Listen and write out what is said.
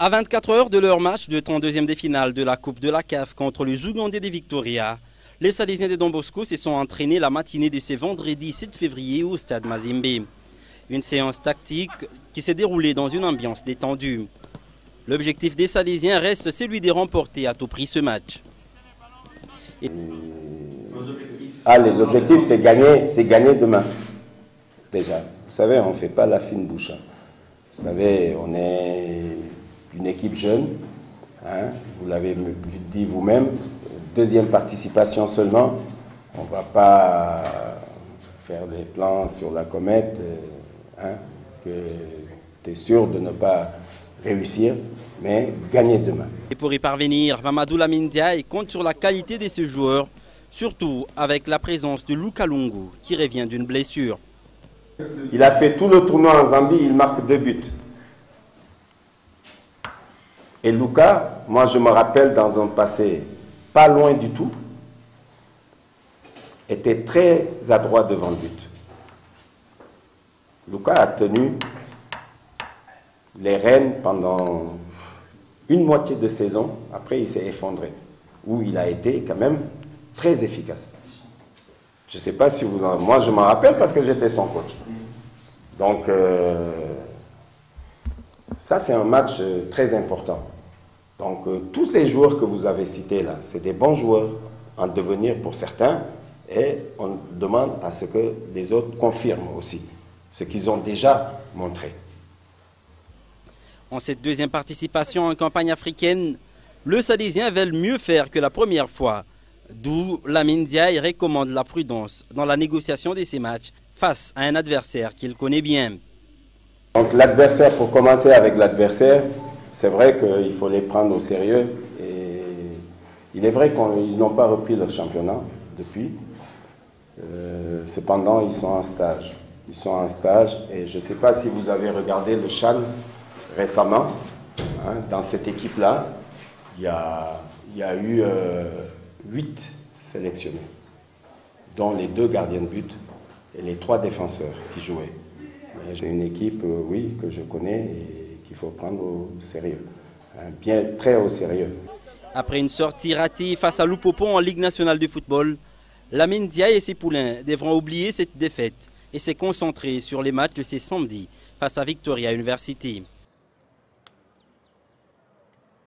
À 24 heures de leur match de 32e des finales de la Coupe de la CAF contre les Ougandais de Victoria, les Salésiens de Don Bosco se sont entraînés la matinée de ce vendredi 7 février au stade Mazembe. Une séance tactique qui s'est déroulée dans une ambiance détendue. L'objectif des Salésiens reste celui de remporter à tout prix ce match. Les objectifs, c'est gagner demain. Déjà, vous savez, on ne fait pas la fine bouche. Vous savez, on est une équipe jeune, hein, vous l'avez dit vous-même, deuxième participation seulement. On ne va pas faire des plans sur la comète, hein, que tu es sûr de ne pas réussir, mais gagner demain. Et pour y parvenir, Mamadou Lamine Ndiaye compte sur la qualité de ce joueur, surtout avec la présence de Luka Lungu qui revient d'une blessure. Il a fait tout le tournoi en Zambie, il marque 2 buts. Et Luka, moi je me rappelle dans un passé pas loin du tout, était très adroit devant le but. Luka a tenu les rênes pendant une moitié de saison, après il s'est effondré, où il a été quand même très efficace. Je ne sais pas si vous en... Moi je m'en rappelle parce que j'étais son coach. Donc ça c'est un match très important. Donc tous les joueurs que vous avez cités là, c'est des bons joueurs en devenir pour certains et on demande à ce que les autres confirment aussi ce qu'ils ont déjà montré. En cette deuxième participation en campagne africaine, le Salésien veut mieux faire que la première fois, d'où Lamine Ndiaye recommande la prudence dans la négociation de ces matchs face à un adversaire qu'il connaît bien. Donc l'adversaire, pour commencer avec l'adversaire, c'est vrai qu'il faut les prendre au sérieux. Et il est vrai qu'ils n'ont pas repris leur championnat depuis. Cependant, ils sont en stage. Ils sont en stage et je ne sais pas si vous avez regardé le CHAN récemment. Hein, dans cette équipe-là, il y a eu 8 sélectionnés, dont les 2 gardiens de but et les 3 défenseurs qui jouaient. C'est une équipe, oui, que je connais et qu'il faut prendre au sérieux, hein, bien très au sérieux. Après une sortie ratée face à Lupopo en Ligue nationale de football, Lamine Ndiaye et ses poulains devront oublier cette défaite et se concentrer sur les matchs de ce samedi face à Victoria University.